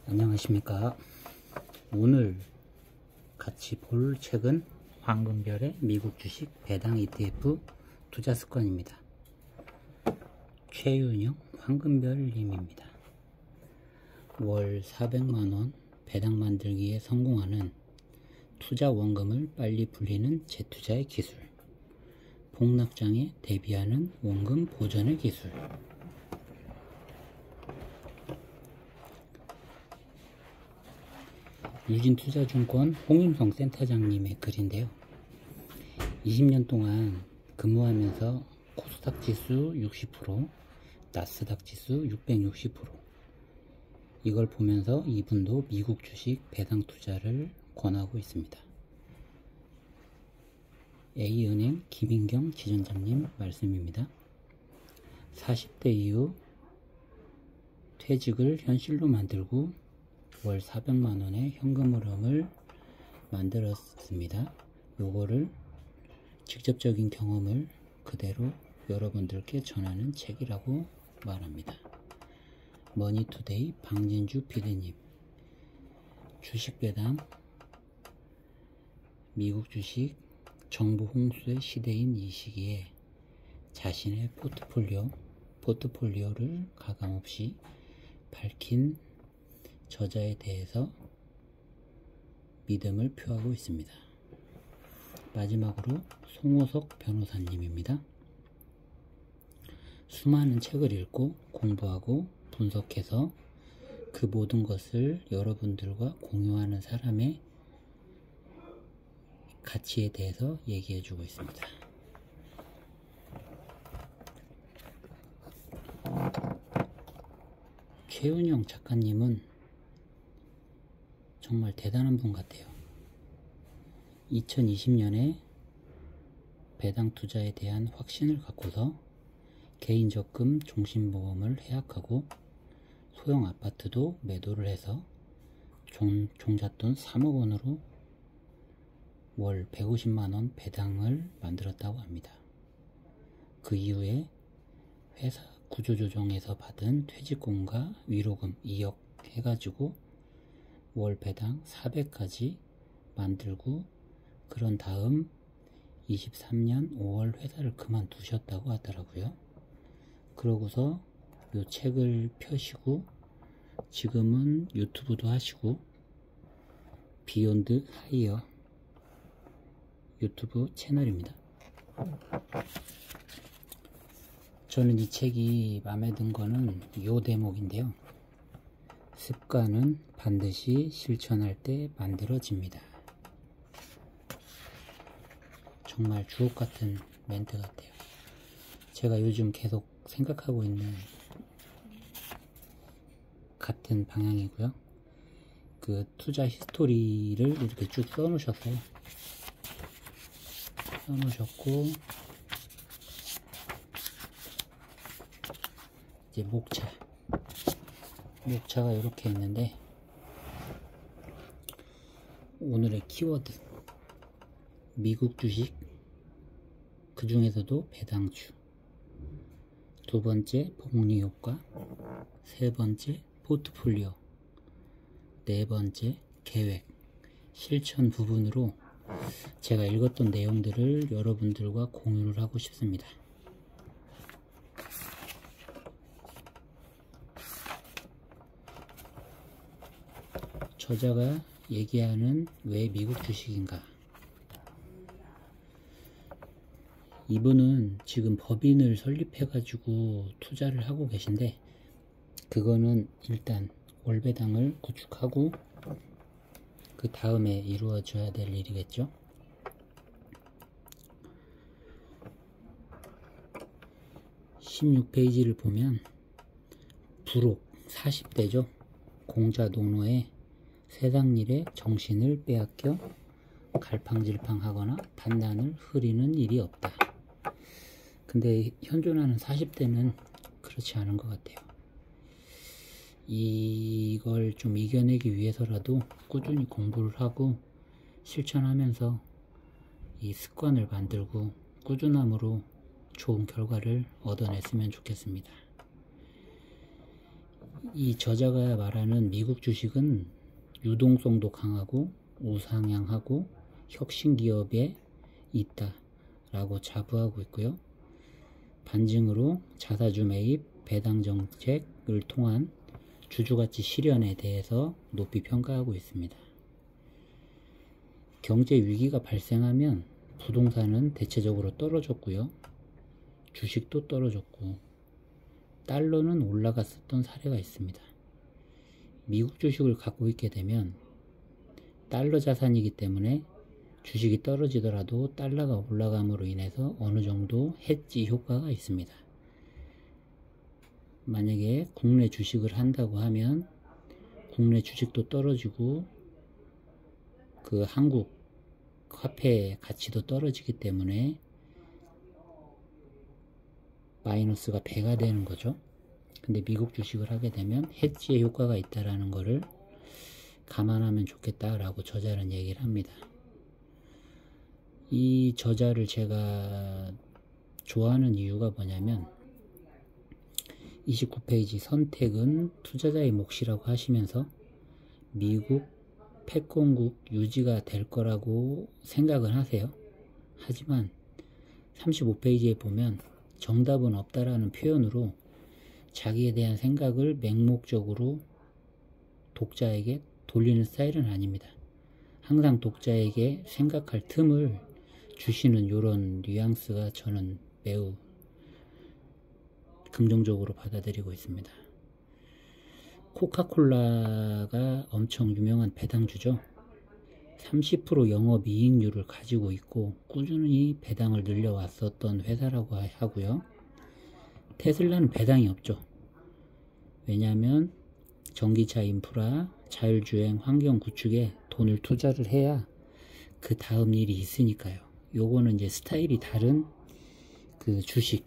안녕하십니까. 오늘 같이 볼 책은 황금별의 미국 주식 배당 ETF 투자 습관입니다. 최윤영 황금별님입니다. 월 400만원 배당 만들기에 성공하는 투자 원금을 빨리 불리는 재투자의 기술, 폭락장에 대비하는 원금 보전의 기술. 유진투자증권 홍윤성 센터장님의 글인데요. 20년 동안 근무하면서 코스닥 지수 60%, 나스닥 지수 660%. 이걸 보면서 이분도 미국 주식 배당 투자를 권하고 있습니다. A은행 김인경 지점장님 말씀입니다. 40대 이후 퇴직을 현실로 만들고 월 400만원의 현금 흐름을 만들었습니다. 요거를 직접적인 경험을 그대로 여러분들께 전하는 책이라고 말합니다. 머니투데이 방진주 PD님, 주식배당, 미국 주식 정부 홍수의 시대인 이 시기에 자신의 포트폴리오를 가감없이 밝힌 저자에 대해서 믿음을 표하고 있습니다. 마지막으로 송호석 변호사님입니다. 수많은 책을 읽고 공부하고 분석해서 그 모든 것을 여러분들과 공유하는 사람의 가치에 대해서 얘기해주고 있습니다. 최윤영 작가님은 정말 대단한 분 같아요. 2020년에 배당 투자에 대한 확신을 갖고서 개인적금 종신보험을 해약하고 소형 아파트도 매도를 해서 종잣돈 3억 원으로 월 150만원 배당을 만들었다고 합니다. 그 이후에 회사 구조조정에서 받은 퇴직금과 위로금 2억 해가지고 월 배당 400까지 만들고, 그런 다음 23년 5월 회사를 그만두셨다고 하더라고요. 그러고서 요 책을 펴시고 지금은 유튜브도 하시고 비욘드 하이어 유튜브 채널입니다. 저는 이 책이 마음에 든 거는 요 대목인데요. 습관은 반드시 실천할 때 만들어집니다. 정말 주옥같은 멘트 같아요. 제가 요즘 계속 생각하고 있는 같은 방향이고요. 그 투자 히스토리를 이렇게 쭉 써놓으셨고 이제 목차가 이렇게 있는데, 오늘의 키워드 미국 주식, 그 중에서도 배당주, 두 번째 복리효과, 세 번째 포트폴리오, 네 번째 계획, 실천 부분으로 제가 읽었던 내용들을 여러분들과 공유를 하고 싶습니다. 저자가 얘기하는 왜 미국 주식인가? 이분은 지금 법인을 설립해 가지고 투자를 하고 계신데, 그거는 일단 월배당을 구축하고 그 다음에 이루어져야 될 일이겠죠. (16페이지를) 보면 부록 40대죠 공자 농로에 세상 일에 정신을 빼앗겨 갈팡질팡하거나 판단을 흐리는 일이 없다. 근데 현존하는 40대는 그렇지 않은 것 같아요. 이걸 좀 이겨내기 위해서라도 꾸준히 공부를 하고 실천하면서 이 습관을 만들고 꾸준함으로 좋은 결과를 얻어냈으면 좋겠습니다. 이 저자가 말하는 미국 주식은 유동성도 강하고 우상향하고 혁신기업에 있다 라고 자부하고 있고요. 반증으로 자사주 매입, 배당 정책을 통한 주주가치 실현에 대해서 높이 평가하고 있습니다. 경제 위기가 발생하면 부동산은 대체적으로 떨어졌고요. 주식도 떨어졌고 달러는 올라갔었던 사례가 있습니다. 미국 주식을 갖고 있게 되면 달러 자산이기 때문에 주식이 떨어지더라도 달러가 올라감으로 인해서 어느 정도 헤지 효과가 있습니다. 만약에 국내 주식을 한다고 하면 국내 주식도 떨어지고 그 한국 화폐 가치도 떨어지기 때문에 마이너스가 배가 되는 거죠. 근데 미국 주식을 하게 되면 헤지의 효과가 있다라는 거를 감안하면 좋겠다라고 저자는 얘기를 합니다. 이 저자를 제가 좋아하는 이유가 뭐냐면 29페이지 선택은 투자자의 몫이라고 하시면서 미국 패권국 유지가 될 거라고 생각을 하세요. 하지만 35페이지에 보면 정답은 없다라는 표현으로 자기에 대한 생각을 맹목적으로 독자에게 돌리는 스타일은 아닙니다. 항상 독자에게 생각할 틈을 주시는 이런 뉘앙스가 저는 매우 긍정적으로 받아들이고 있습니다. 코카콜라가 엄청 유명한 배당주죠. 30% 영업이익률을 가지고 있고 꾸준히 배당을 늘려왔었던 회사라고 하고요. 테슬라는 배당이 없죠. 왜냐하면 전기차 인프라, 자율주행 환경 구축에 돈을 투자를 해야 그 다음 일이 있으니까요. 요거는 이제 스타일이 다른 그 주식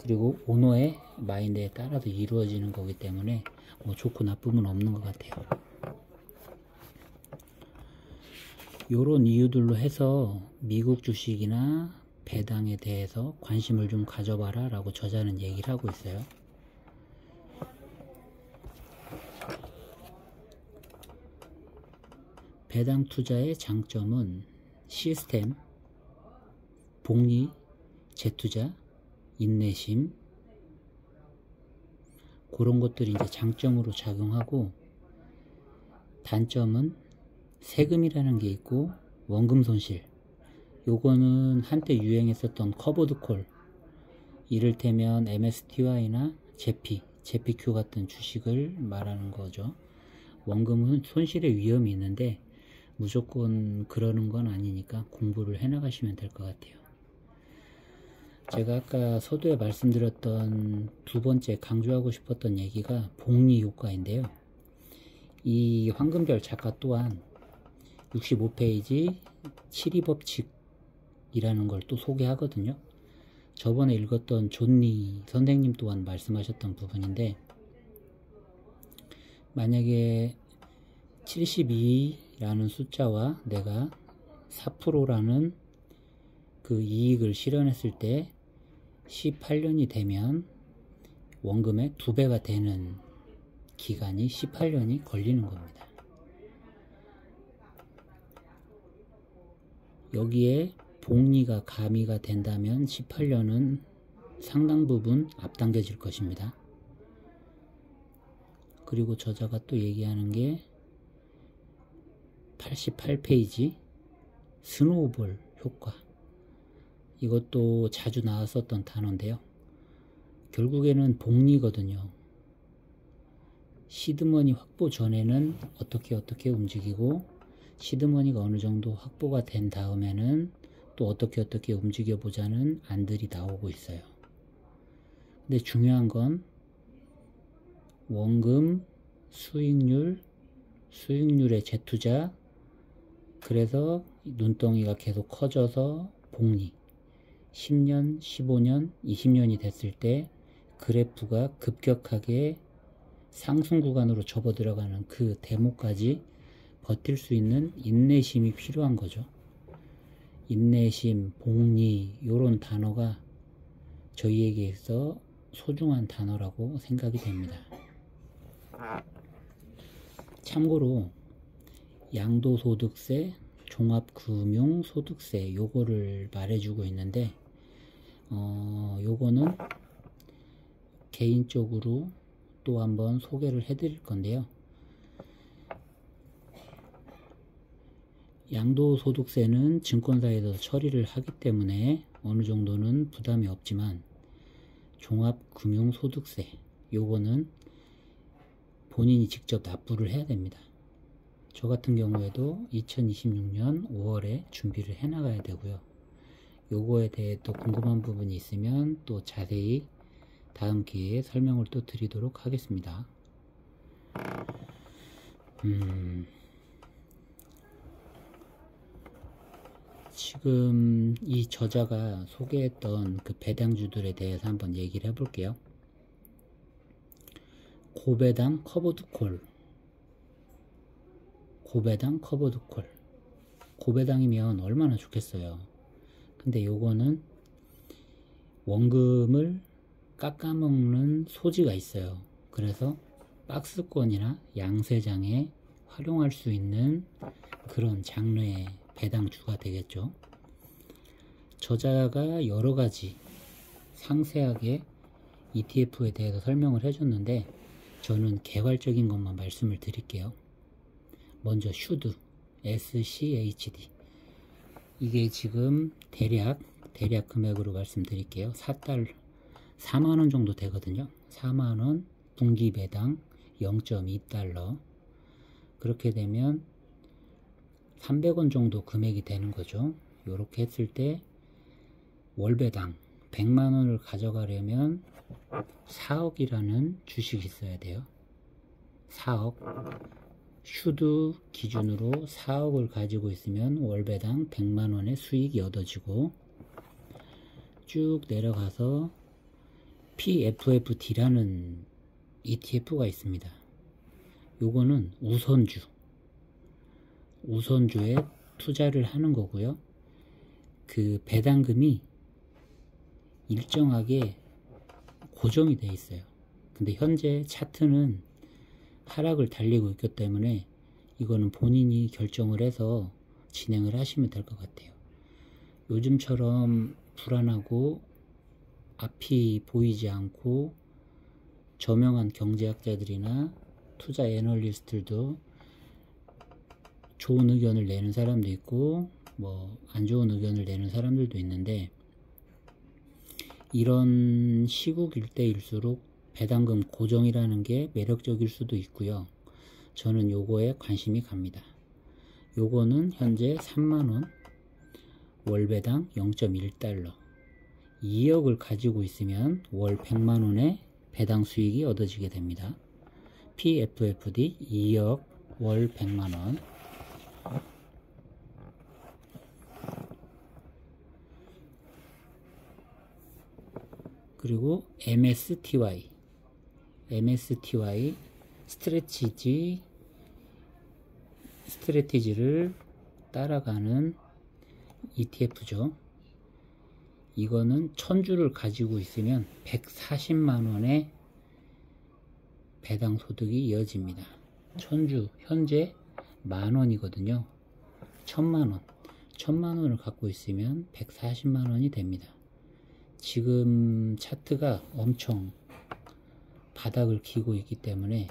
그리고 오너의 마인드에 따라서 이루어지는 거기 때문에 뭐 좋고 나쁨은 없는 것 같아요. 요런 이유들로 해서 미국 주식이나 배당에 대해서 관심을 좀 가져봐라 라고 저자는 얘기를 하고 있어요. 배당 투자의 장점은 시스템, 복리, 재투자, 인내심 그런 것들이 이제 장점으로 작용하고 단점은 세금이라는 게 있고 원금 손실 요거는 한때 유행했었던 커버드콜 이를테면 MSTY나 제피Q 같은 주식을 말하는 거죠. 원금은 손실의 위험이 있는데 무조건 그러는 건 아니니까 공부를 해 나가시면 될 것 같아요. 제가 아까 서두에 말씀드렸던 두 번째 강조하고 싶었던 얘기가 복리 효과인데요. 이 황금별 작가 또한 65페이지 7위 법칙이라는 걸 또 소개하거든요. 저번에 읽었던 존리 선생님 또한 말씀하셨던 부분인데 만약에 72라는 숫자와 내가 4%라는 그 이익을 실현했을 때 18년이 되면 원금의 2배가 되는 기간이 18년이 걸리는 겁니다. 여기에 복리가 가미가 된다면 18년은 상당 부분 앞당겨질 것입니다. 그리고 저자가 또 얘기하는 게 88페이지 스노우볼 효과 이것도 자주 나왔었던 단어인데요. 결국에는 복리거든요. 시드머니 확보 전에는 어떻게 움직이고 시드머니가 어느 정도 확보가 된 다음에는 또 어떻게 움직여 보자는 안들이 나오고 있어요. 근데 중요한 건 원금, 수익률의 재투자 그래서 눈덩이가 계속 커져서 복리 10년, 15년, 20년이 됐을 때 그래프가 급격하게 상승 구간으로 접어 들어가는 그 대목까지 버틸 수 있는 인내심이 필요한 거죠. 인내심, 복리 이런 단어가 저희에게 있어 소중한 단어라고 생각이 됩니다. 참고로 양도소득세, 종합금융소득세 요거를 말해주고 있는데 요거는 개인적으로 또 한번 소개를 해드릴 건데요. 양도소득세는 증권사에서 처리를 하기 때문에 어느 정도는 부담이 없지만 종합금융소득세 요거는 본인이 직접 납부를 해야 됩니다. 저 같은 경우에도 2026년 5월에 준비를 해 나가야 되고요. 요거에 대해 또 궁금한 부분이 있으면 또 자세히 다음 기회에 설명을 또 드리도록 하겠습니다. 지금 이 저자가 소개했던 그 배당주들에 대해서 한번 얘기를 해볼게요. 고배당 커버드콜, 고배당 커버드콜. 고배당이면 얼마나 좋겠어요. 근데 요거는 원금을 깎아먹는 소지가 있어요. 그래서 박스권이나 양세장에 활용할 수 있는 그런 장르의 배당주가 되겠죠. 저자가 여러가지 상세하게 ETF에 대해서 설명을 해줬는데 저는 개괄적인 것만 말씀을 드릴게요. 먼저 슈드, SCHD. 이게 지금 대략 금액으로 말씀드릴게요. 4만원 정도 되거든요. 4만원 분기 배당 0.2달러. 그렇게 되면 300원 정도 금액이 되는 거죠. 요렇게 했을 때 월배당 100만원을 가져가려면 4억이라는 주식이 있어야 돼요. 4억. 슈드 기준으로 4억을 가지고 있으면 월배당 100만원의 수익이 얻어지고 쭉 내려가서 PFFD라는 ETF가 있습니다. 요거는 우선주에 투자를 하는 거고요. 그 배당금이 일정하게 고정이 되어 있어요. 근데 현재 차트는 하락을 달리고 있기 때문에 이거는 본인이 결정을 해서 진행을 하시면 될 것 같아요. 요즘처럼 불안하고 앞이 보이지 않고 저명한 경제학자들이나 투자 애널리스트들도 좋은 의견을 내는 사람도 있고 뭐 안 좋은 의견을 내는 사람들도 있는데 이런 시국일 때일수록 배당금 고정이라는 게 매력적일 수도 있고요. 저는 요거에 관심이 갑니다. 요거는 현재 3만원 월배당 0.1달러 2억을 가지고 있으면 월 100만원의 배당 수익이 얻어지게 됩니다. PFFD 2억 월 100만원. 그리고 MSTY 스트래티지를 따라가는 ETF죠. 이거는 1000주를 가지고 있으면 140만원의 배당 소득이 이어집니다. 1000주 현재 만원이거든요. 1000만원을 갖고 있으면 140만원이 됩니다. 지금 차트가 엄청 바닥을 기고 있기 때문에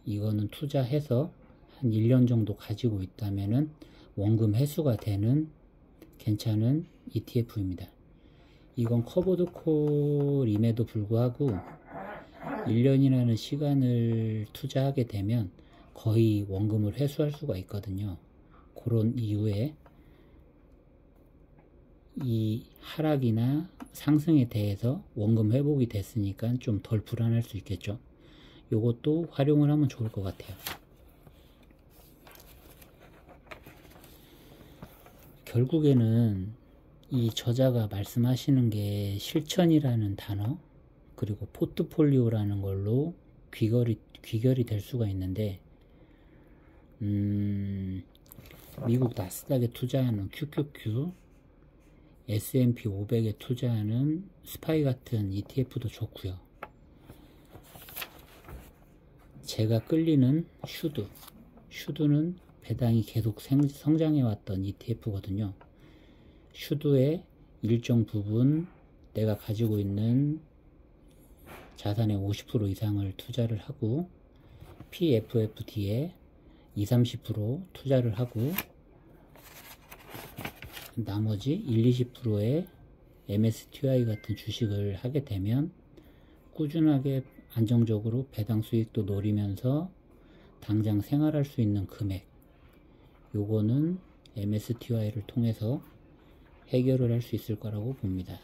이거는 투자해서 한 1년 정도 가지고 있다면은 원금 회수가 되는 괜찮은 ETF입니다. 이건 커버드 콜임에도 불구하고 1년이라는 시간을 투자하게 되면 거의 원금을 회수할 수가 있거든요. 그런 이유에 이 하락이나 상승에 대해서 원금 회복이 됐으니까 좀 덜 불안할 수 있겠죠. 요것도 활용을 하면 좋을 것 같아요. 결국에는 이 저자가 말씀하시는 게 실천이라는 단어 그리고 포트폴리오라는 걸로 귀결이 될 수가 있는데 미국 나스닥에 투자하는 QQQ S&P 500에 투자하는 스파이 같은 ETF도 좋고요. 제가 끌리는 슈드는 배당이 계속 성장해왔던 ETF거든요. 슈드의 일정 부분 내가 가지고 있는 자산의 50% 이상을 투자를 하고 PFFD에 20-30% 투자를 하고 나머지 1-20%의 MSTI 같은 주식을 하게 되면 꾸준하게 안정적으로 배당 수익도 노리면서 당장 생활할 수 있는 금액, 요거는 MSTI를 통해서 해결을 할 수 있을 거라고 봅니다.